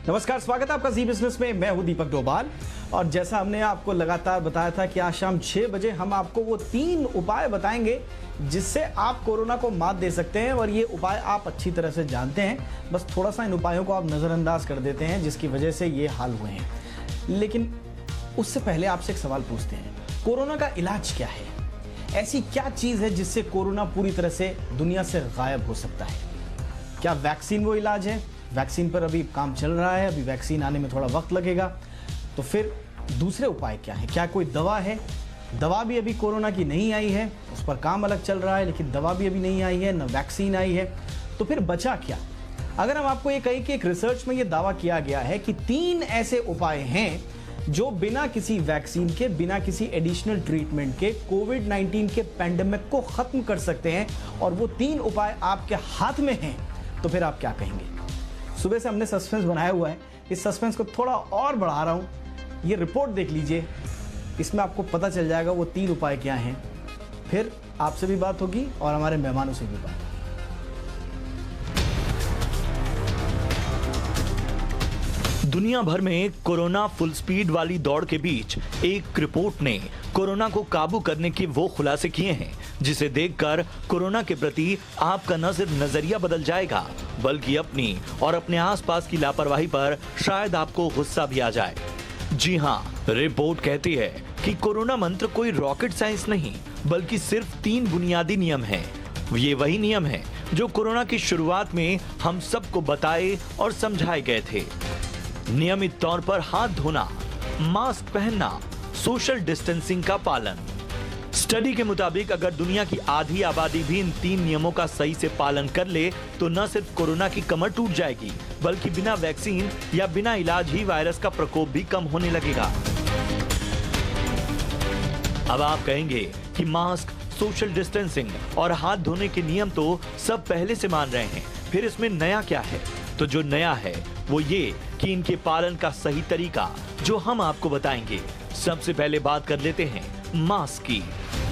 नमस्कार, स्वागत है आपका जी बिजनेस में। मैं हूं दीपक डोभाल और जैसा हमने आपको लगातार बताया था कि आज शाम 6 बजे हम आपको वो 3 उपाय बताएंगे जिससे आप कोरोना को मात दे सकते हैं। और ये उपाय आप अच्छी तरह से जानते हैं, बस थोड़ा सा इन उपायों को आप नज़रअंदाज कर देते हैं जिसकी वजह से ये हाल हुए हैं। लेकिन उससे पहले आपसे एक सवाल पूछते हैं, कोरोना का इलाज क्या है? ऐसी क्या चीज़ है जिससे कोरोना पूरी तरह से दुनिया से गायब हो सकता है? क्या वैक्सीन वो इलाज है? वैक्सीन पर अभी काम चल रहा है, अभी वैक्सीन आने में थोड़ा वक्त लगेगा। तो फिर दूसरे उपाय क्या है? क्या कोई दवा है? दवा भी अभी कोरोना की नहीं आई है, उस पर काम अलग चल रहा है, लेकिन दवा भी अभी नहीं आई है, न वैक्सीन आई है। तो फिर बचा क्या? अगर हम आपको ये कहें कि एक रिसर्च में ये दावा किया गया है कि 3 ऐसे उपाय हैं जो बिना किसी वैक्सीन के, बिना किसी एडिशनल ट्रीटमेंट के कोविड-19 के पैंडेमिक को खत्म कर सकते हैं, और वो 3 उपाय आपके हाथ में हैं, तो फिर आप क्या कहेंगे? सुबह से हमने सस्पेंस बनाया हुआ है, इस सस्पेंस को थोड़ा और बढ़ा रहा हूं। ये रिपोर्ट देख लीजिए, इसमें आपको पता चल जाएगा वो 3 उपाय क्या हैं। फिर आपसे भी बात होगी और हमारे मेहमानों से भी बात। दुनिया भर में कोरोना फुल स्पीड वाली दौड़ के बीच एक रिपोर्ट ने कोरोना को काबू करने के वो खुलासे किए हैं जिसे देखकर कोरोना के प्रति आपका न सिर्फ नजरिया बदल जाएगा, बल्कि अपनी और अपने आसपास की लापरवाही पर शायद आपको गुस्सा भी आ जाए। जी हाँ, रिपोर्ट कहती है कि कोरोना मंत्र कोई रॉकेट साइंस नहीं, बल्कि सिर्फ 3 बुनियादी नियम हैं। ये वही नियम है जो कोरोना की शुरुआत में हम सबको बताए और समझाए गए थे। नियमित तौर पर हाथ धोना, मास्क पहनना, सोशल डिस्टेंसिंग का पालन। स्टडी के मुताबिक अगर दुनिया की आधी आबादी भी इन 3 नियमों का सही से पालन कर ले तो न सिर्फ कोरोना की कमर टूट जाएगी, बल्कि बिना वैक्सीन या बिना इलाज ही वायरस का प्रकोप भी कम होने लगेगा। अब आप कहेंगे कि मास्क, सोशल डिस्टेंसिंग और हाथ धोने के नियम तो सब पहले से मान रहे हैं, फिर इसमें नया क्या है? तो जो नया है वो ये कि इनके पालन का सही तरीका जो हम आपको बताएंगे। सबसे पहले बात कर लेते हैं मास्क की।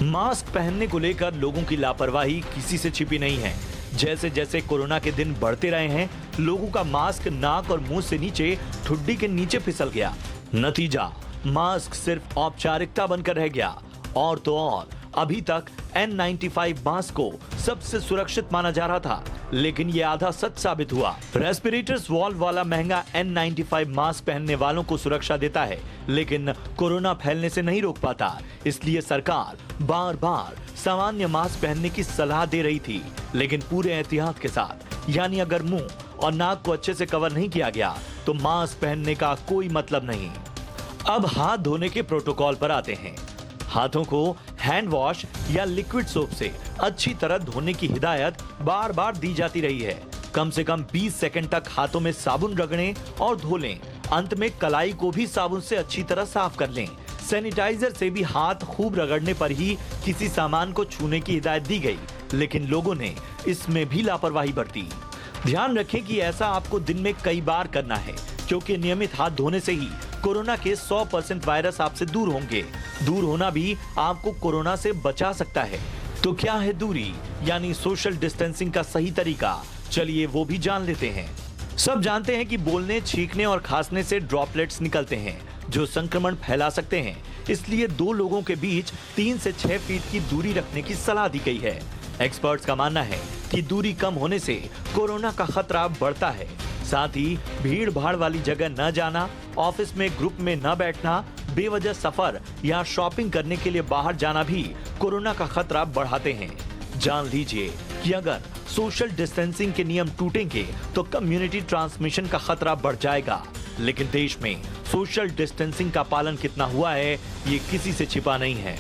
मास्क पहनने को लेकर लोगों की लापरवाही किसी से छिपी नहीं है। जैसे जैसे कोरोना के दिन बढ़ते रहे हैं, लोगों का मास्क नाक और मुंह से नीचे ठुड्डी के नीचे फिसल गया। नतीजा, मास्क सिर्फ औपचारिकता बनकर रह गया। और तो और अभी तक N95 मास्क को सबसे सुरक्षित माना जा रहा था, लेकिन ये आधा सच साबित हुआ। रेस्पिरेटर्स वॉल्व वाला महंगा N95 मास्क पहनने वालों को सुरक्षा देता है, लेकिन कोरोना फैलने से नहीं रोक पाता। इसलिए सरकार बार बार सामान्य मास्क पहनने की सलाह दे रही थी, लेकिन पूरे एहतियात के साथ। यानी अगर मुंह और नाक को अच्छे से कवर नहीं किया गया तो मास्क पहनने का कोई मतलब नहीं। अब हाथ धोने के प्रोटोकॉल पर आते हैं। हाथों को हैंड वॉश या लिक्विड सोप से अच्छी तरह धोने की हिदायत बार बार दी जाती रही है। कम से कम 20 सेकंड तक हाथों में साबुन रगड़ें और धो लें। अंत में कलाई को भी साबुन से अच्छी तरह साफ कर लें। सैनिटाइजर से भी हाथ खूब रगड़ने पर ही किसी सामान को छूने की हिदायत दी गई, लेकिन लोगों ने इसमें भी लापरवाही बरती। ध्यान रखें कि ऐसा आपको दिन में कई बार करना है, क्योंकि नियमित हाथ धोने से ही कोरोना के 100% वायरस आपसे दूर होंगे। दूर होना भी आपको कोरोना से बचा सकता है। तो क्या है दूरी यानी सोशल डिस्टेंसिंग का सही तरीका? चलिए वो भी जान लेते हैं। सब जानते हैं कि बोलने, छींकने और खांसने से ड्रॉपलेट्स निकलते हैं जो संक्रमण फैला सकते हैं। इसलिए 2 लोगों के बीच 3 से 6 फीट की दूरी रखने की सलाह दी गई है। एक्सपर्ट्स का मानना है कि दूरी कम होने से कोरोना का खतरा बढ़ता है। साथ ही भीड़ भाड़ वाली जगह न जाना, ऑफिस में ग्रुप में न बैठना, बेवजह सफर या शॉपिंग करने के लिए बाहर जाना भी कोरोना का खतरा बढ़ाते हैं। जान लीजिए कि अगर सोशल डिस्टेंसिंग के नियम टूटेंगे तो कम्युनिटी ट्रांसमिशन का खतरा बढ़ जाएगा। लेकिन देश में सोशल डिस्टेंसिंग का पालन कितना हुआ है, ये किसी से छिपा नहीं है।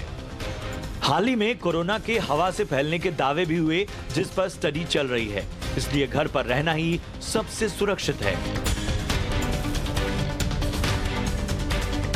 हाल ही में कोरोना के हवा से फैलने के दावे भी हुए, जिस पर स्टडी चल रही है। इसलिए घर पर रहना ही सबसे सुरक्षित है।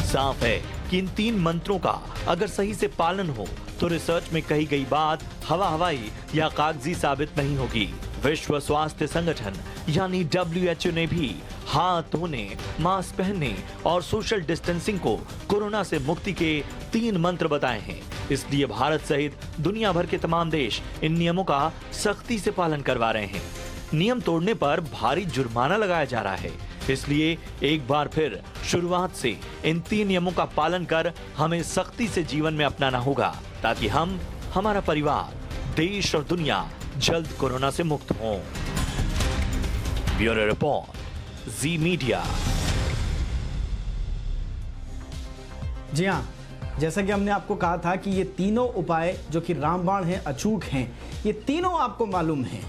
साफ है कि इन 3 मंत्रों का अगर सही से पालन हो तो रिसर्च में कही गई बात हवा हवाई या कागजी साबित नहीं होगी। विश्व स्वास्थ्य संगठन यानी WHO ने भी हाथ धोने, मास्क पहनने और सोशल डिस्टेंसिंग को कोरोना से मुक्ति के 3 मंत्र बताए हैं। इसलिए भारत सहित दुनिया भर के तमाम देश इन नियमों का सख्ती से पालन करवा रहे हैं। नियम तोड़ने पर भारी जुर्माना लगाया जा रहा है। इसलिए एक बार फिर शुरुआत से इन 3 नियमों का पालन कर हमें सख्ती से जीवन में अपनाना होगा, ताकि हम, हमारा परिवार, देश और दुनिया जल्द कोरोना से मुक्त हों। ब्यूरो रिपोर्ट, जी मीडिया। जी हाँ, जैसा कि हमने आपको कहा था कि ये तीनों उपाय जो कि रामबाण हैं, अचूक हैं, ये तीनों आपको मालूम हैं।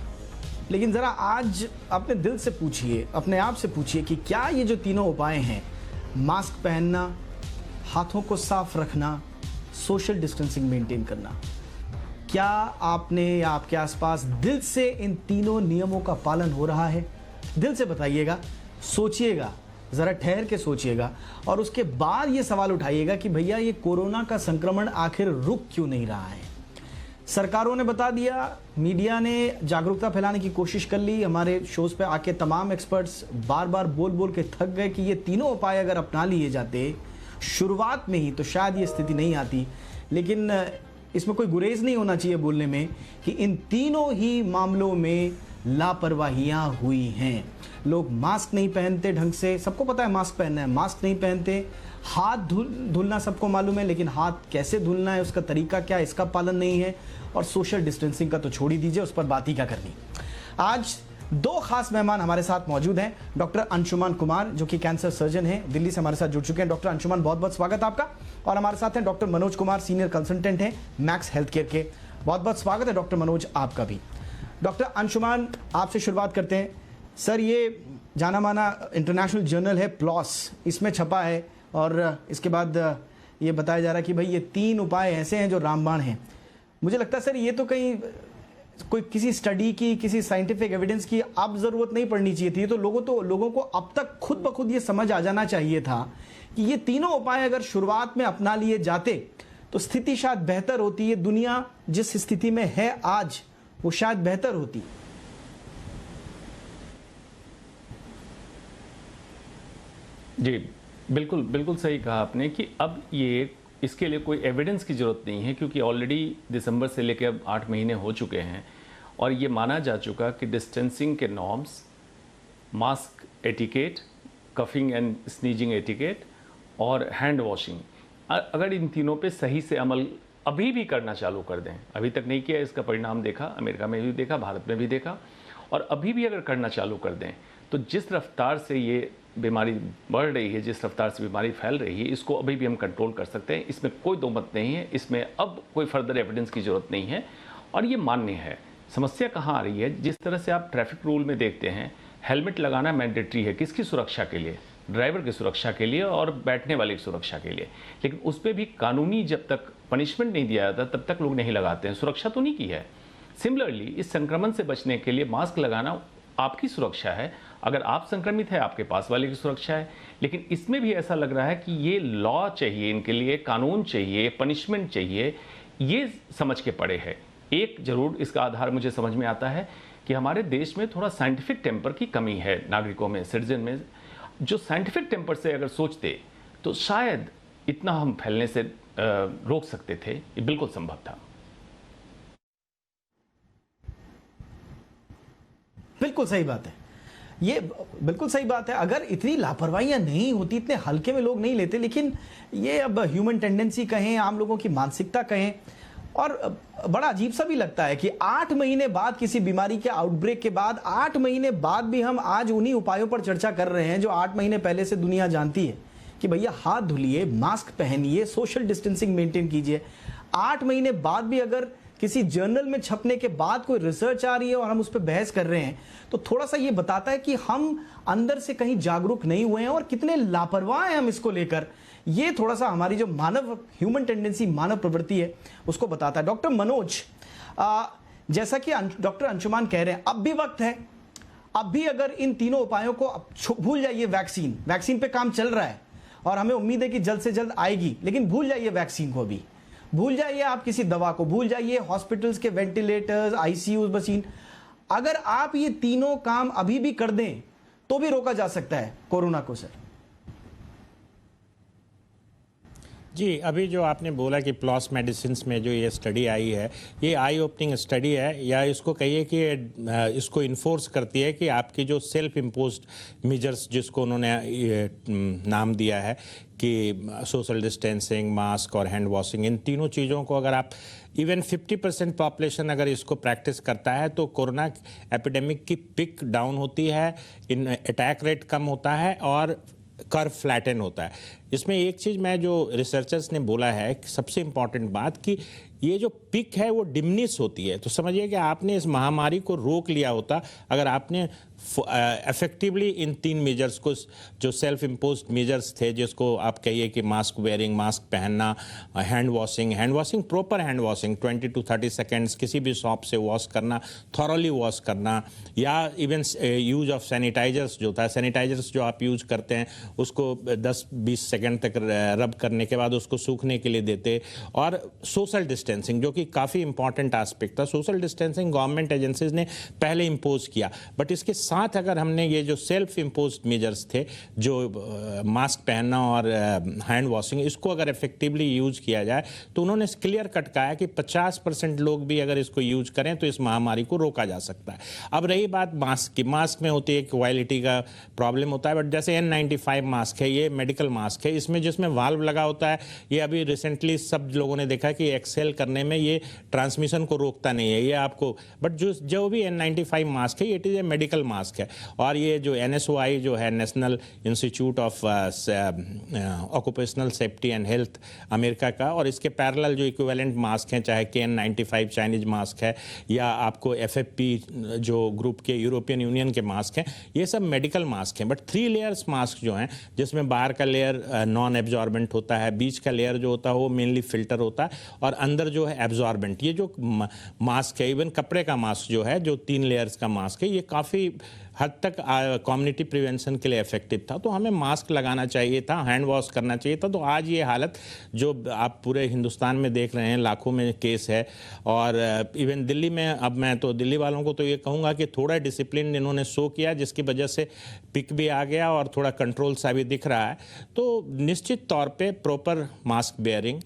लेकिन ज़रा आज अपने दिल से पूछिए, अपने आप से पूछिए कि क्या ये जो तीनों उपाय हैं, मास्क पहनना, हाथों को साफ रखना, सोशल डिस्टेंसिंग मेंटेन करना, क्या आपने या आपके आसपास दिल से इन तीनों नियमों का पालन हो रहा है? दिल से बताइएगा, सोचिएगा, ज़रा ठहर के सोचिएगा और उसके बाद ये सवाल उठाइएगा कि भैया ये कोरोना का संक्रमण आखिर रुक क्यों नहीं रहा है। सरकारों ने बता दिया, मीडिया ने जागरूकता फैलाने की कोशिश कर ली, हमारे शोज पे आके तमाम एक्सपर्ट्स बार बार बोल बोल के थक गए कि ये तीनों उपाय अगर अपना लिए जाते शुरुआत में ही तो शायद ये स्थिति नहीं आती। लेकिन इसमें कोई गुरेज नहीं होना चाहिए बोलने में कि इन तीनों ही मामलों में लापरवाहियां हुई हैं। लोग मास्क नहीं पहनते ढंग से, सबको पता है मास्क पहनना है, मास्क नहीं पहनते, हाथ धुलना सबको मालूम है, लेकिन हाथ कैसे धुलना है, उसका तरीका क्या है, इसका पालन नहीं है। और सोशल डिस्टेंसिंग का तो छोड़ ही दीजिए, उस पर बात ही क्या करनी। आज 2 खास मेहमान हमारे साथ मौजूद हैं। डॉक्टर अंशुमान कुमार जो कि कैंसर सर्जन हैं, दिल्ली से हमारे साथ जुड़ चुके हैं। डॉक्टर अंशुमान, बहुत बहुत स्वागत आपका। और हमारे साथ हैं doctor Manoj Kumar, senior consultant हैं मैक्स हेल्थ केयर के। बहुत बहुत स्वागत है डॉक्टर मनोज आपका भी। डॉक्टर अंशुमान, आपसे शुरुआत करते हैं। सर, ये जाना माना इंटरनेशनल जर्नल है प्लॉस, इसमें छपा है और इसके बाद ये बताया जा रहा है कि भाई ये 3 उपाय ऐसे हैं जो रामबाण हैं। मुझे लगता है सर ये तो कहीं कोई किसी स्टडी की, किसी साइंटिफिक एविडेंस की अब जरूरत नहीं पड़नी चाहिए थी। तो लोगों को अब तक खुद ब खुद ये समझ आ जाना चाहिए था कि ये तीनों उपाय अगर शुरुआत में अपना लिए जाते तो स्थिति शायद बेहतर होती है। दुनिया जिस स्थिति में है आज वो शायद बेहतर होती। जी बिल्कुल बिल्कुल सही कहा आपने कि अब ये इसके लिए कोई एविडेंस की ज़रूरत नहीं है, क्योंकि ऑलरेडी दिसंबर से लेकर अब 8 महीने हो चुके हैं और ये माना जा चुका कि डिस्टेंसिंग के norms, mask etiquette, coughing and sneezing etiquette और हैंड वॉशिंग, अगर इन तीनों पे सही से अमल अभी भी करना चालू कर दें, अभी तक नहीं किया, इसका परिणाम देखा, अमेरिका में भी देखा, भारत में भी देखा, और अभी भी अगर करना चालू कर दें तो जिस रफ्तार से ये बीमारी बढ़ रही है, जिस रफ्तार से बीमारी फैल रही है, इसको अभी भी हम कंट्रोल कर सकते हैं। इसमें कोई दो मत नहीं है, इसमें अब कोई फर्दर एविडेंस की ज़रूरत नहीं है और ये मान्य है। समस्या कहाँ आ रही है? जिस तरह से आप ट्रैफिक रूल में देखते हैं, हेलमेट लगाना मैंडेटरी है, किसकी सुरक्षा के लिए? ड्राइवर की सुरक्षा के लिए और बैठने वाले की सुरक्षा के लिए। लेकिन उस पर भी कानूनी जब तक पनिशमेंट नहीं दिया जाता तब तक लोग नहीं लगाते हैं, सुरक्षा तो नहीं की है। सिमिलरली इस संक्रमण से बचने के लिए मास्क लगाना आपकी सुरक्षा है, अगर आप संक्रमित है आपके पास वाले की सुरक्षा है। लेकिन इसमें भी ऐसा लग रहा है कि ये लॉ चाहिए, इनके लिए कानून चाहिए, पनिशमेंट चाहिए, ये समझ के पड़े है। एक जरूर इसका आधार मुझे समझ में आता है कि हमारे देश में थोड़ा साइंटिफिक टेम्पर की कमी है, नागरिकों में, सिटीजन में। जो साइंटिफिक टेम्पर से अगर सोचते तो शायद इतना हम फैलने से रोक सकते थे, ये बिल्कुल संभव था। बिल्कुल सही बात है, ये बिल्कुल सही बात है। अगर इतनी लापरवाहियां नहीं होती, इतने हल्के में लोग नहीं लेते, लेकिन ये अब ह्यूमन टेंडेंसी कहें, आम लोगों की मानसिकता कहें, और बड़ा अजीब सा भी लगता है कि 8 महीने बाद किसी बीमारी के आउटब्रेक के बाद 8 महीने बाद भी हम आज उन्हीं उपायों पर चर्चा कर रहे हैं जो 8 महीने पहले से दुनिया जानती है कि भैया हाथ धुलिए, मास्क पहनिए, सोशल डिस्टेंसिंग मेंटेन कीजिए। 8 महीने बाद भी अगर किसी जर्नल में छपने के बाद कोई रिसर्च आ रही है और हम उस पर बहस कर रहे हैं तो थोड़ा सा ये बताता है कि हम अंदर से कहीं जागरूक नहीं हुए हैं और कितने लापरवाह हैं हम इसको लेकर। ये थोड़ा सा हमारी जो मानव ह्यूमन टेंडेंसी, मानव प्रवृत्ति है, उसको बताता है। डॉक्टर मनोज, जैसा कि डॉक्टर अंशुमान कह रहे हैं, अब भी वक्त है, अब भी अगर इन तीनों उपायों को भूल जाइए, वैक्सीन पे काम चल रहा है और हमें उम्मीद है कि जल्द से जल्द आएगी, लेकिन भूल जाइए वैक्सीन को, भी भूल जाइए आप किसी दवा को, भूल जाइए हॉस्पिटल्स के वेंटिलेटर्स, आईसीयू मशीन। अगर आप ये तीनों काम अभी भी कर दें तो भी रोका जा सकता है कोरोना को। सर जी, अभी जो आपने बोला कि प्लॉस मेडिसिन्स में जो ये स्टडी आई है, ये आई ओपनिंग स्टडी है, या इसको कहिए कि इसको इन्फोर्स करती है कि आपकी जो सेल्फ इम्पोज्ड मेजर्स, जिसको उन्होंने नाम दिया है कि सोशल डिस्टेंसिंग, मास्क और हैंड वॉशिंग, इन तीनों चीज़ों को अगर आप इवन 50% पॉपुलेशन अगर इसको प्रैक्टिस करता है तो कोरोना एपिडेमिक की पिक डाउन होती है, इन अटैक रेट कम होता है और कर्व फ्लैटन होता है। इसमें एक चीज़ मैं जो रिसर्चर्स ने बोला है, सबसे इम्पॉर्टेंट बात, कि ये जो पिक है वो डिमनिश होती है। तो समझिए कि आपने इस महामारी को रोक लिया होता अगर आपने इफेक्टिवली इन 3 मेजर्स को, जो सेल्फ इम्पोज्ड मेजर्स थे, जिसको आप कहिए कि मास्क वेयरिंग, मास्क पहनना, hand washing, proper hand washing 20 to 30 seconds किसी भी शॉप से वॉश करना, थॉरली वॉश करना, या इवन यूज ऑफ सैनिटाइजर्स जो था, सैनिटाइजर्स जो आप यूज करते हैं उसको 10-20 सेकेंड तक रब करने के बाद उसको सूखने के लिए देते, और सोशल डिस्टेंसिंग जो कि काफ़ी इंपॉर्टेंट एस्पेक्ट था। सोशल डिस्टेंसिंग गवर्नमेंट एजेंसीज ने पहले इम्पोज किया, बट इसके साथ अगर हमने ये जो सेल्फ इम्पोज्ड मेजर्स थे, जो मास्क पहनना और हैंड वॉशिंग, इसको अगर इफेक्टिवली यूज किया जाए तो उन्होंने क्लियर कट कहा है कि 50% लोग भी अगर इसको यूज करें तो इस महामारी को रोका जा सकता है। अब रही बात मास्क की, मास्क में होती है क्वालिटी का प्रॉब्लम होता है, बट जैसे N95 मास्क है, ये मेडिकल मास्क है, इसमें जिसमें वाल्व लगा होता है, ये अभी रिसेंटली सब लोगों ने देखा कि एक्सेल करने में ये ट्रांसमिशन को रोकता नहीं है, ये आपको, बट जो भी N95 मास्क है, it is a medical mask है। और ये जो NSOI जो है, national institute of occupational safety and health America का, और इसके पैरेलल जो इक्विवेलेंट मास्क हैं, चाहे KN95 चाइनीज मास्क है या आपको FFP जो ग्रुप के यूरोपियन यूनियन के मास्क हैं, ये सब मेडिकल मास्क हैं। बट 3 लेयर्स मास्क जो हैं, जिसमें बाहर का लेयर नॉन एब्जॉर्बेंट होता है, बीच का लेयर जो होता है वो मेनली फिल्टर होता है, और अंदर जो है एब्जॉर्बेंट। ये जो मास्क है, इवन कपड़े का मास्क जो है, जो 3 लेयर्स का मास्क है, ये काफ़ी हद तक कम्युनिटी प्रिवेंशन के लिए इफेक्टिव था। तो हमें मास्क लगाना चाहिए था, हैंड वॉश करना चाहिए था। तो आज ये हालत जो आप पूरे हिंदुस्तान में देख रहे हैं, लाखों में केस है, और इवन दिल्ली में, अब मैं तो दिल्ली वालों को तो ये कहूँगा कि थोड़ा डिसिप्लिन इन्होंने शो किया, जिसकी वजह से पिक भी आ गया और थोड़ा कंट्रोल सा भी दिख रहा है। तो निश्चित तौर पर proper mask bearing,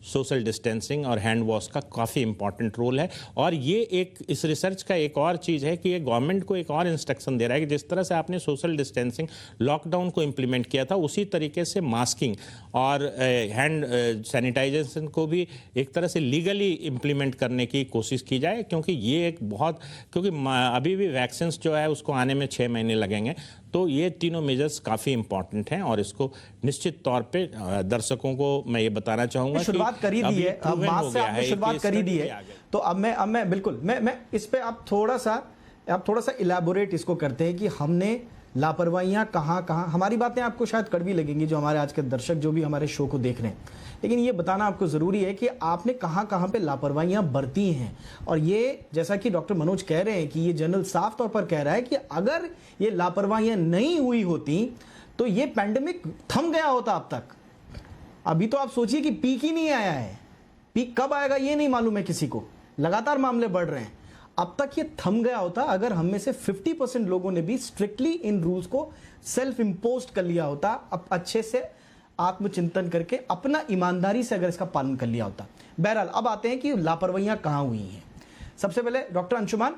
social distancing और हैंड वॉश का काफ़ी इंपॉर्टेंट रोल है। और ये एक, इस रिसर्च का एक और चीज़ है कि ये गवर्नमेंट को एक और इंस्ट्रक्शन दे रहा है कि जिस तरह से आपने सोशल डिस्टेंसिंग लॉकडाउन को इम्प्लीमेंट किया था, उसी तरीके से मास्किंग और हैंड सैनिटाइजेशन को भी एक तरह से लीगली इम्प्लीमेंट करने की कोशिश की जाए, क्योंकि ये एक बहुत, क्योंकि अभी भी वैक्सीन जो है उसको आने में 6 महीने लगेंगे। तो ये तीनों मेजर्स काफ़ी इंपॉर्टेंट हैं, और इसको निश्चित तौर पे दर्शकों को मैं ये बताना चाहूँगा कि शुरुआत करी दी है, मास्क से आपने शुरुआत करी दी है, तो अब मैं बिल्कुल मैं इस पे आप थोड़ा सा इलैबोरेट इसको करते हैं कि हमने लापरवाहियां कहाँ, हमारी बातें आपको शायद कड़वी लगेंगी, जो हमारे आज के दर्शक जो भी हमारे शो को देख रहे हैं, लेकिन ये बताना आपको ज़रूरी है कि आपने कहाँ पे लापरवाहियां बरती हैं। और ये, जैसा कि डॉक्टर मनोज कह रहे हैं कि ये जनरल साफ तौर पर कह रहा है कि अगर ये लापरवाहियां नहीं हुई होती तो ये पैंडेमिक थम गया होता अब तक। अभी तो आप सोचिए कि पीक ही नहीं आया है, पीक कब आएगा ये नहीं मालूम है किसी को, लगातार मामले बढ़ रहे हैं। अब तक ये थम गया होता अगर हम में से 50% लोगों ने भी स्ट्रिक्टली इन रूल्स को सेल्फ इम्पोज्ड कर लिया होता, अब अच्छे से आत्मचिंतन करके अपना ईमानदारी से अगर इसका पालन कर लिया होता। बहरहाल अब आते हैं कि लापरवाहियां कहां हुई हैं। सबसे पहले डॉक्टर अंशुमान,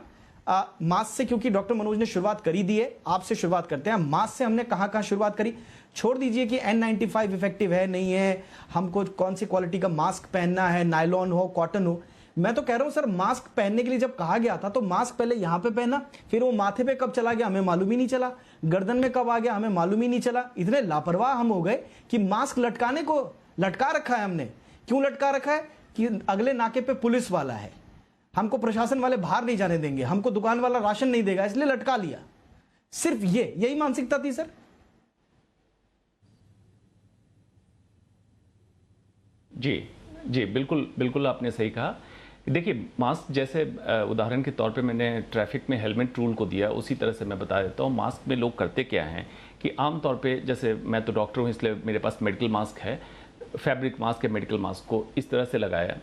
मास्क से, क्योंकि डॉक्टर मनोज ने शुरुआत करी दी है, आपसे शुरुआत करते हैं। मास्क से हमने कहां शुरुआत करी? छोड़ दीजिए कि N95 इफेक्टिव है नहीं है, हमको कौन सी क्वालिटी का मास्क पहनना है, नायलॉन हो कॉटन हो। मैं तो कह रहा हूं सर, मास्क पहनने के लिए जब कहा गया था तो मास्क पहले यहां पे पहना, फिर वो माथे पे कब चला गया हमें मालूम ही नहीं चला, गर्दन में कब आ गया हमें मालूम ही नहीं चला। इतने लापरवाह हम हो गए कि मास्क लटकाने को लटका रखा है हमने। क्यों लटका रखा है? कि अगले नाके पे पुलिस वाला है, हमको प्रशासन वाले बाहर नहीं जाने देंगे, हमको दुकान वाला राशन नहीं देगा, इसलिए लटका लिया। सिर्फ यही मानसिकता थी सर? जी बिल्कुल बिल्कुल आपने सही कहा। देखिए, मास्क जैसे उदाहरण के तौर पे मैंने ट्रैफिक में हेलमेट रूल को दिया, उसी तरह से मैं बता देता हूँ। मास्क में लोग करते क्या हैं कि आम तौर पे, जैसे मैं तो डॉक्टर हूँ इसलिए मेरे पास मेडिकल मास्क है, फैब्रिक मास्क है, मेडिकल मास्क को इस तरह से लगाया,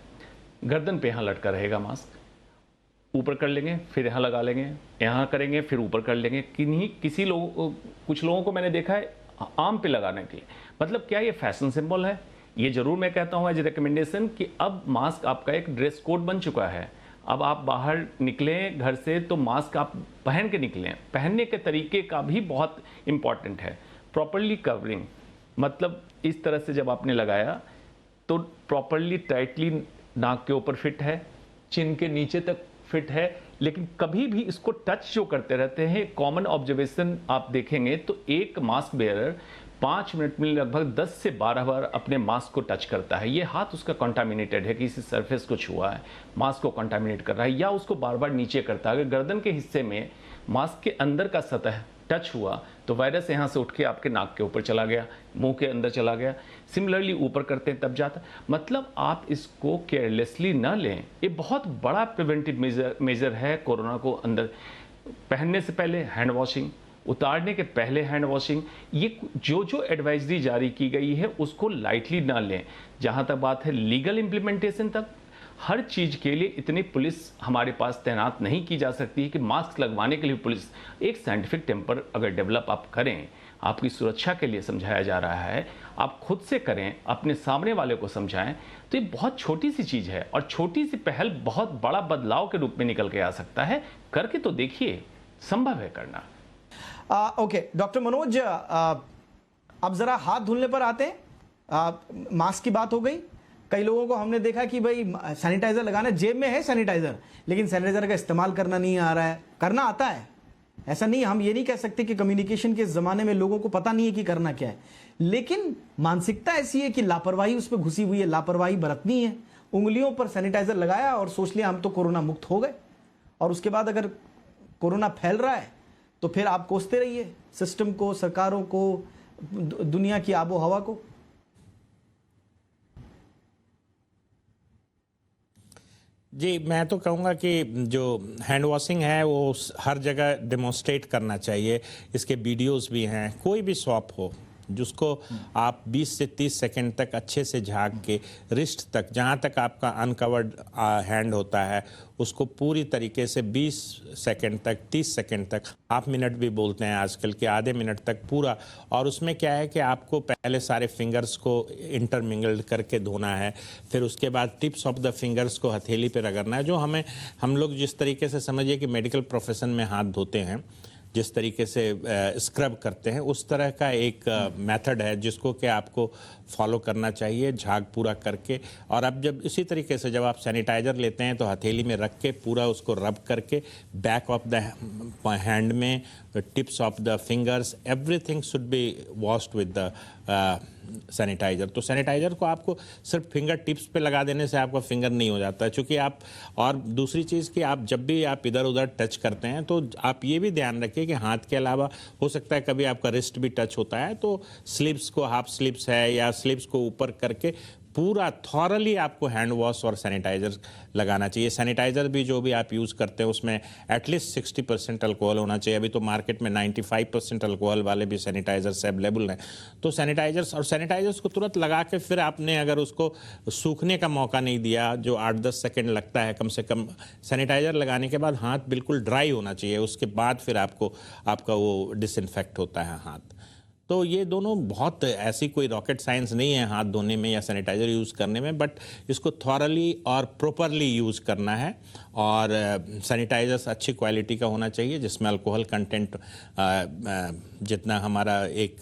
गर्दन पे यहाँ लटका रहेगा मास्क, ऊपर कर लेंगे फिर यहाँ लगा लेंगे, यहाँ करेंगे फिर ऊपर कर लेंगे। किसी लोगों, कुछ लोगों को मैंने देखा है आम पे लगाने के लिए। मतलब क्या ये फैशन सिंबल है ये जरूर मैं कहता हूँ एज रिकमेंडेशन कि अब मास्क आपका एक ड्रेस कोड बन चुका है। अब आप बाहर निकलें घर से तो मास्क आप पहन के निकलें। पहनने के तरीके का भी बहुत इंपॉर्टेंट है। प्रॉपरली कवरिंग, मतलब इस तरह से जब आपने लगाया तो प्रॉपरली टाइटली नाक के ऊपर फिट है, चिन के नीचे तक फिट है, लेकिन कभी भी इसको टच जो करते रहते हैं। कॉमन ऑब्जर्वेशन आप देखेंगे तो एक मास्क बेयरर 5 मिनट में लगभग 10 से 12 बार अपने मास्क को टच करता है। ये हाथ उसका कंटामिनेटेड है, किसी सरफेस को छुआ है, मास्क को कंटामिनेट कर रहा है, या उसको बार बार नीचे करता है। अगर गर्दन के हिस्से में मास्क के अंदर का सतह टच हुआ तो वायरस यहाँ से उठ के आपके नाक के ऊपर चला गया, मुंह के अंदर चला गया। सिमिलरली ऊपर करते हैं तब जाता। मतलब आप इसको केयरलेसली ना लें। ये बहुत बड़ा प्रिवेंटिव मेजर है कोरोना को अंदर। पहनने से पहले हैंड वॉशिंग, उतारने के पहले हैंड वॉशिंग, ये जो एडवाइजरी जारी की गई है उसको लाइटली ना लें। जहाँ तक बात है लीगल इम्प्लीमेंटेशन तक, हर चीज़ के लिए इतनी पुलिस हमारे पास तैनात नहीं की जा सकती है कि मास्क लगवाने के लिए पुलिस। एक साइंटिफिक टेम्पर अगर डेवलप आप करें, आपकी सुरक्षा के लिए समझाया जा रहा है, आप खुद से करें, अपने सामने वाले को समझाएं, तो ये बहुत छोटी सी चीज़ है और छोटी सी पहल बहुत बड़ा बदलाव के रूप में निकल के आ सकता है। करके तो देखिए, संभव है करना। ओके डॉक्टर मनोज, अब जरा हाथ धुलने पर आते हैं। मास्क की बात हो गई। कई लोगों को हमने देखा कि भाई सैनिटाइजर लगाना, जेब में है सैनिटाइजर, लेकिन सैनिटाइजर का इस्तेमाल करना नहीं आ रहा है। करना आता है, ऐसा नहीं, हम ये नहीं कह सकते कि कम्युनिकेशन के जमाने में लोगों को पता नहीं है कि करना क्या है, लेकिन मानसिकता ऐसी है कि लापरवाही उस पर घुसी हुई है, लापरवाही बरतनी है। उंगलियों पर सैनिटाइजर लगाया और सोच लिया हम तो कोरोना मुक्त हो गए, और उसके बाद अगर कोरोना फैल रहा है तो फिर आप कोसते रहिए सिस्टम को, सरकारों को, दुनिया की आबो हवा को। जी, मैं तो कहूँगा कि जो हैंड वॉशिंग है वो हर जगह डेमोन्स्ट्रेट करना चाहिए। इसके वीडियोस भी हैं। कोई भी शॉप हो जिसको आप 20 से 30 सेकंड तक अच्छे से झाँक के रिस्ट तक, जहाँ तक आपका अनकवर्ड हैंड होता है, उसको पूरी तरीके से 20 सेकंड तक, 30 सेकंड तक, हाफ मिनट भी बोलते हैं आजकल के, आधे मिनट तक पूरा। और उसमें क्या है कि आपको पहले सारे फिंगर्स को इंटरमिंगल्ड करके धोना है, फिर उसके बाद टिप्स ऑफ द फिंगर्स को हथेली पे रगड़ना है। जो हम लोग जिस तरीके से समझिए कि मेडिकल प्रोफेशन में हाथ धोते हैं, जिस तरीके से स्क्रब करते हैं, उस तरह का एक मेथड है जिसको कि आपको फॉलो करना चाहिए, झाग पूरा करके। और अब जब इसी तरीके से जब आप सैनिटाइज़र लेते हैं तो हथेली में रख के पूरा उसको रब करके बैक ऑफ द हैंड में, tips of the fingers, everything should be washed with the sanitizer. तो सैनिटाइज़र को आपको सिर्फ फिंगर टिप्स पे लगा देने से आपका फिंगर नहीं हो जाता है, चूँकि आप, और दूसरी चीज़ कि आप जब भी आप इधर उधर टच करते हैं तो आप ये भी ध्यान रखिए कि हाथ के अलावा हो सकता है कभी आपका रिस्ट भी टच होता है, तो स्लीव्स को, हाफ स्लीव्स है या स्लीव्स को ऊपर करके पूरा थॉरली आपको हैंड वॉश और सैनिटाइज़र लगाना चाहिए। सैनिटाइज़र भी जो भी आप यूज़ करते हैं उसमें एटलीस्ट 60% अल्कोहल होना चाहिए। अभी तो मार्केट में 95% अल्कोहल वाले भी सैनिटाइज़र्स अवेलेबल हैं। तो सैनिटाइज़र्स को तुरंत लगा के फिर आपने अगर उसको सूखने का मौका नहीं दिया, जो 8-10 सेकेंड लगता है कम से कम, सैनिटाइज़र लगाने के बाद हाथ बिल्कुल ड्राई होना चाहिए, उसके बाद फिर आपका वो डिसइंफेक्ट होता है हाथ। तो ये दोनों बहुत ऐसी कोई रॉकेट साइंस नहीं है हाथ धोने में या सैनिटाइज़र यूज़ करने में, बट इसको थॉरली और प्रॉपरली यूज़ करना है। और सैनिटाइज़र्स अच्छी क्वालिटी का होना चाहिए जिसमें अल्कोहल कंटेंट जितना हमारा एक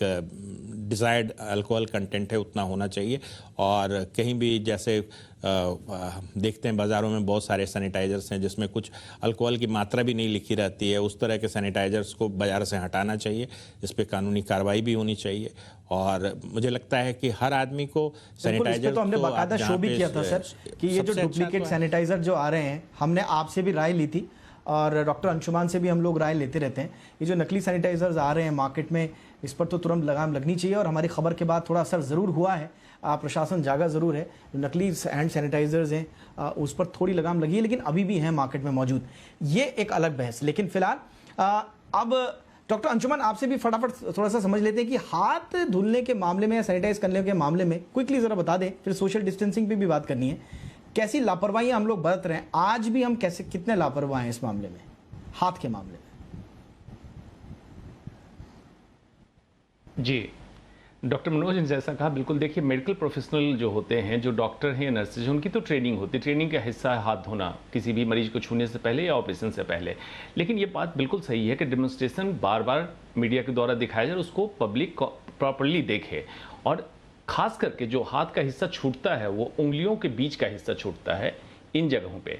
डिज़ायर्ड अल्कोहल कंटेंट है उतना होना चाहिए। और कहीं भी जैसे देखते हैं बाज़ारों में बहुत सारे सैनिटाइज़र्स हैं जिसमें कुछ अल्कोहल की मात्रा भी नहीं लिखी रहती है, उस तरह के सैनिटाइज़र्स को बाज़ार से हटाना चाहिए। इस पे कानूनी कार्रवाई भी होनी चाहिए। और मुझे लगता है कि हर आदमी को सैनिटाइजर, तो हमने बाकायदा शो भी किया था सर कि ये जो डुप्लीकेट सैनिटाइजर जो आ रहे हैं, हमने आपसे भी राय ली थी और डॉक्टर अंशुमान से भी हम लोग राय लेते रहते हैं। ये जो नकली सैनिटाइजर्स आ रहे हैं मार्केट में, इस पर तो तुरंत लगाम लगनी चाहिए। और हमारी खबर के बाद थोड़ा असर ज़रूर हुआ है, प्रशासन जागा ज़रूर है। जो नकली हैंड सैनिटाइजर्स हैं उस पर थोड़ी लगाम लगी है, लेकिन अभी भी हैं मार्केट में मौजूद। ये एक अलग बहस। लेकिन फिलहाल अब डॉक्टर अंशुमान आपसे भी फटाफट थोड़ा सा समझ लेते हैं कि हाथ धुलने के मामले में या सैनिटाइज करने के मामले में क्विकली ज़रा बता दें, फिर सोशल डिस्टेंसिंग पे भी बात करनी है। कैसी लापरवाही हम लोग बरत रहे हैं आज भी, हम कैसे कितने लापरवाह हैं इस मामले में, हाथ के मामले में? जी डॉक्टर मनोज ने जैसा कहा, बिल्कुल देखिए, मेडिकल प्रोफेशनल जो होते हैं, जो डॉक्टर हैं या नर्सेज हैं, उनकी तो ट्रेनिंग होती है। ट्रेनिंग का हिस्सा है हाथ धोना किसी भी मरीज को छूने से पहले या ऑपरेशन से पहले। लेकिन ये बात बिल्कुल सही है कि डेमोन्स्ट्रेशन बार बार मीडिया के द्वारा दिखाया जाए, उसको पब्लिक प्रॉपरली देखे। और खास करके जो हाथ का हिस्सा छूटता है वो उंगलियों के बीच का हिस्सा छूटता है इन जगहों पे,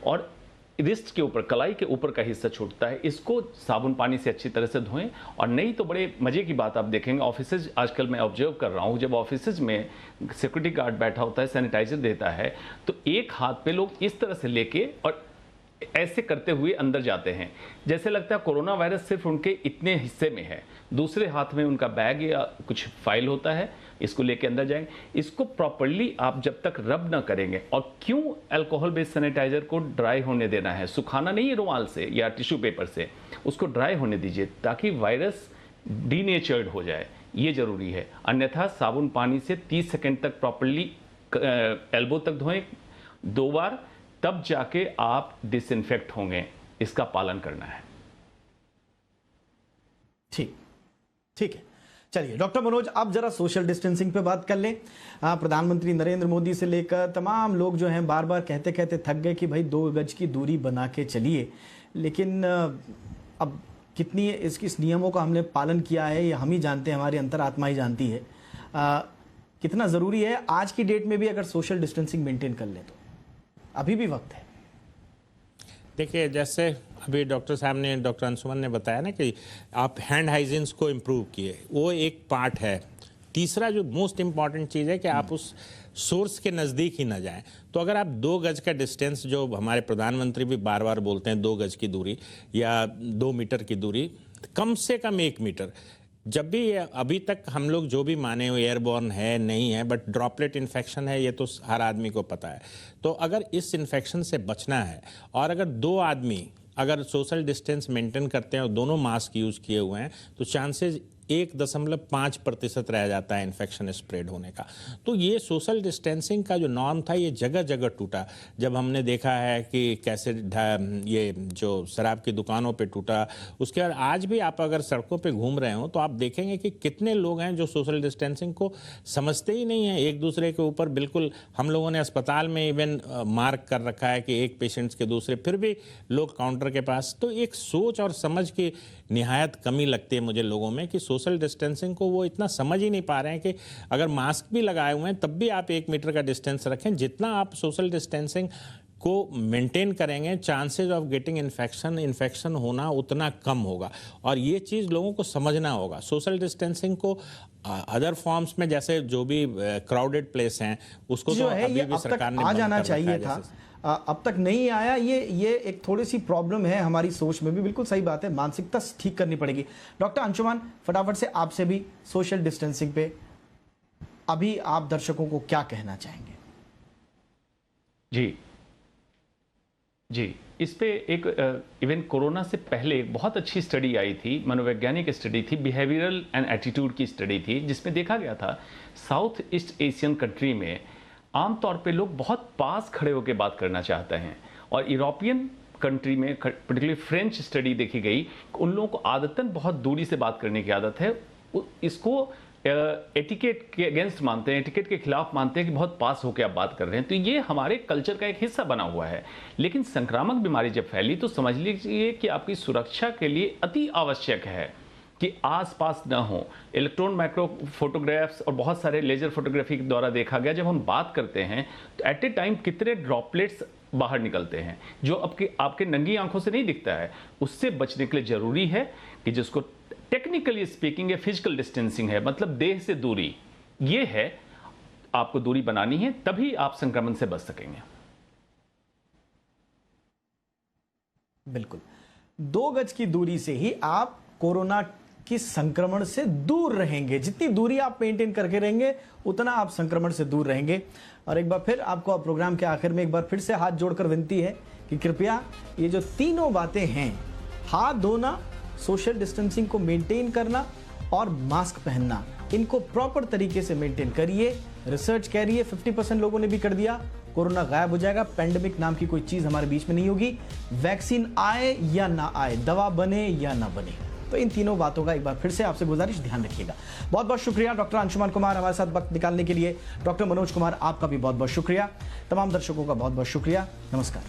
और रिस्ट के ऊपर, कलाई के ऊपर का हिस्सा छूटता है। इसको साबुन पानी से अच्छी तरह से धोएं। और नहीं तो बड़े मजे की बात आप देखेंगे, ऑफिसेज आजकल मैं ऑब्जर्व कर रहा हूँ, जब ऑफिसेज में सिक्योरिटी गार्ड बैठा होता है, सैनिटाइजर देता है, तो एक हाथ पे लोग इस तरह से लेके और ऐसे करते हुए अंदर जाते हैं, जैसे लगता है कोरोना वायरस सिर्फ उनके इतने हिस्से में है। दूसरे हाथ में उनका बैग या कुछ फाइल होता है, इसको लेके अंदर जाएंगे। इसको प्रॉपरली आप जब तक रब ना करेंगे, और क्यों अल्कोहल बेस्ड सैनिटाइजर को ड्राई होने देना है, सुखाना नहीं है रुमाल से या टिश्यू पेपर से, उसको ड्राई होने दीजिए ताकि वायरस डीनेचर्ड हो जाए, ये जरूरी है। अन्यथा साबुन पानी से 30 सेकंड तक प्रॉपरली एल्बो तक धोएं 2 बार, तब जाके आप डिसइंफेक्ट होंगे। इसका पालन करना है। ठीक है। चलिए डॉक्टर मनोज, अब जरा सोशल डिस्टेंसिंग पे बात कर लें। प्रधानमंत्री नरेंद्र मोदी से लेकर तमाम लोग जो हैं बार बार कहते कहते थक गए कि भाई 2 गज की दूरी बना के चलिए, लेकिन अब कितनी इस नियमों का हमने पालन किया है ये हम ही जानते हैं, हमारी अंतरात्मा ही जानती है। कितना ज़रूरी है आज की डेट में भी अगर सोशल डिस्टेंसिंग मेंटेन कर लें तो अभी भी वक्त है। देखिए, जैसे अभी डॉक्टर साहब ने, डॉक्टर अंशुमन ने बताया ना कि आप हैंड हाइजीन्स को इम्प्रूव किए, वो एक पार्ट है। तीसरा जो मोस्ट इम्पॉर्टेंट चीज़ है कि आप उस सोर्स के नज़दीक ही ना जाएं। तो अगर आप 2 गज का डिस्टेंस, जो हमारे प्रधानमंत्री भी बार बार बोलते हैं 2 गज की दूरी या 2 मीटर की दूरी, कम से कम 1 मीटर, जब भी अभी तक हम लोग जो भी माने वो एयरबॉर्न है नहीं है, बट ड्रॉपलेट इन्फेक्शन है, ये तो हर आदमी को पता है। तो अगर इस इन्फेक्शन से बचना है, और अगर 2 आदमी अगर सोशल डिस्टेंस मेंटेन करते हैं और दोनों मास्क यूज किए हुए हैं, तो चांसेस 1.5% रह जाता है इन्फेक्शन स्प्रेड होने का। तो ये सोशल डिस्टेंसिंग का जो नॉर्म था ये जगह जगह टूटा। जब हमने देखा है कि कैसे ये जो शराब की दुकानों पे टूटा, उसके बाद आज भी आप अगर सड़कों पे घूम रहे हो तो आप देखेंगे कि कितने लोग हैं जो सोशल डिस्टेंसिंग को समझते ही नहीं है। एक दूसरे के ऊपर बिल्कुल, हम लोगों ने अस्पताल में इवन मार्क कर रखा है कि एक पेशेंट्स के दूसरे, फिर भी लोग काउंटर के पास। तो एक सोच और समझ की निहायत कमी लगती है मुझे लोगों में कि सोशल डिस्टेंसिंग को वो इतना समझ ही नहीं पा रहे हैं कि अगर मास्क भी लगाए हुए हैं तब भी आप 1 मीटर का डिस्टेंस रखें। जितना आप सोशल डिस्टेंसिंग को मेंटेन करेंगे, चांसेस ऑफ गेटिंग इन्फेक्शन होना उतना कम होगा। और ये चीज़ लोगों को समझना होगा। सोशल डिस्टेंसिंग को अदर फॉर्म्स में, जैसे जो भी क्राउडेड प्लेस हैं, उसको तो अभी भी सरकार ने आ जाना चाहिए था, अब तक नहीं आया। ये एक थोड़ी सी प्रॉब्लम है हमारी सोच में भी। बिल्कुल सही बात है, मानसिकता ठीक करनी पड़ेगी। डॉक्टर अंशुमान, फटाफट से आपसे भी सोशल डिस्टेंसिंग पे अभी आप दर्शकों को क्या कहना चाहेंगे? जी, इस पे एक इवन कोरोना से पहले एक बहुत अच्छी स्टडी आई थी, मनोवैज्ञानिक स्टडी थी, बिहेवियरल एंड एटीट्यूड की स्टडी थी, जिसमें देखा गया था साउथ ईस्ट एशियन कंट्री में आमतौर पे लोग बहुत पास खड़े होकर बात करना चाहते हैं, और यूरोपियन कंट्री में पर्टिकुलरली फ्रेंच स्टडी देखी गई, उन लोगों को आदतन बहुत दूरी से बात करने की आदत है। इसको एटिकेट के अगेंस्ट मानते हैं, एटिकेट के खिलाफ मानते हैं कि बहुत पास होकर आप बात कर रहे हैं। तो ये हमारे कल्चर का एक हिस्सा बना हुआ है। लेकिन संक्रामक बीमारी जब फैली तो समझ लीजिए कि आपकी सुरक्षा के लिए अति आवश्यक है कि आसपास न हो। इलेक्ट्रॉन माइक्रो फोटोग्राफ्स और बहुत सारे लेजर फोटोग्राफी के द्वारा देखा गया, जब हम बात करते हैं तो एट ए टाइम कितने ड्रॉपलेट्स बाहर निकलते हैं जो आपके नंगी आंखों से नहीं दिखता है। उससे बचने के लिए जरूरी है कि जिसको टेक्निकली स्पीकिंग है फिजिकल डिस्टेंसिंग है, मतलब देह से दूरी, ये है, आपको दूरी बनानी है, तभी आप संक्रमण से बच सकेंगे। बिल्कुल, 2 गज की दूरी से ही आप कोरोना की संक्रमण से दूर रहेंगे। जितनी दूरी आप मेंटेन करके रहेंगे उतना आप संक्रमण से दूर रहेंगे। और एक बार फिर आपको प्रोग्राम के आखिर में एक बार फिर से हाथ जोड़कर विनती है कि कृपया ये जो तीनों बातें हैं, हाथ धोना, सोशल डिस्टेंसिंग को मेंटेन करना और मास्क पहनना, इनको प्रॉपर तरीके से मेंटेन करिए। रिसर्च कह रही है 50% लोगों ने भी कर दिया, कोरोना गायब हो जाएगा। पेंडेमिक नाम की कोई चीज हमारे बीच में नहीं होगी। वैक्सीन आए या ना आए, दवा बने या ना बने, तो इन तीनों बातों का एक बार फिर से आपसे गुजारिश, ध्यान रखिएगा। बहुत बहुत शुक्रिया डॉक्टर अंशुमान कुमार हमारे साथ वक्त निकालने के लिए। डॉक्टर मनोज कुमार, आपका भी बहुत बहुत शुक्रिया। तमाम दर्शकों का बहुत बहुत शुक्रिया। नमस्कार।